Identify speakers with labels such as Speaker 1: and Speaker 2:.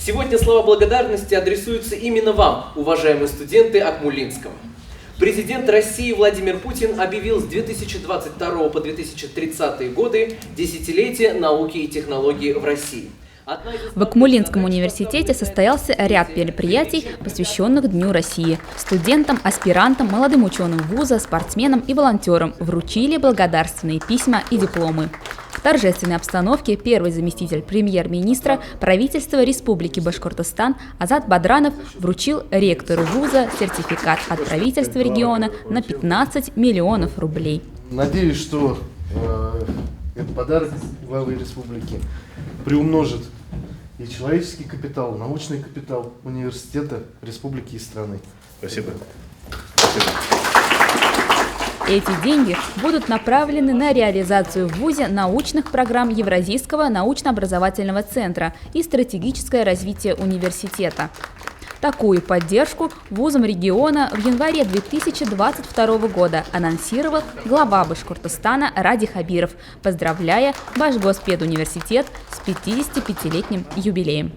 Speaker 1: Сегодня слова благодарности адресуются именно вам, уважаемые студенты Акмулинского. Президент России Владимир Путин объявил с 2022 по 2030 годы десятилетие науки и технологий в России.
Speaker 2: В Акмулинском университете состоялся ряд мероприятий, посвященных Дню России. Студентам, аспирантам, молодым ученым вуза, спортсменам и волонтерам вручили благодарственные письма и дипломы. В торжественной обстановке первый заместитель премьер-министра правительства Республики Башкортостан Азат Бадранов вручил ректору вуза сертификат от правительства региона на 15 миллионов рублей.
Speaker 3: Надеюсь, что этот подарок главы республики приумножит и человеческий капитал, научный капитал университета, республики и страны.
Speaker 4: Спасибо.
Speaker 2: Эти деньги будут направлены на реализацию в ВУЗе научных программ Евразийского научно-образовательного центра и стратегическое развитие университета. Такую поддержку вузам региона в январе 2022 года анонсировал глава Башкортостана Ради Хабиров, поздравляя Башгоспедуниверситет с 55-летним юбилеем.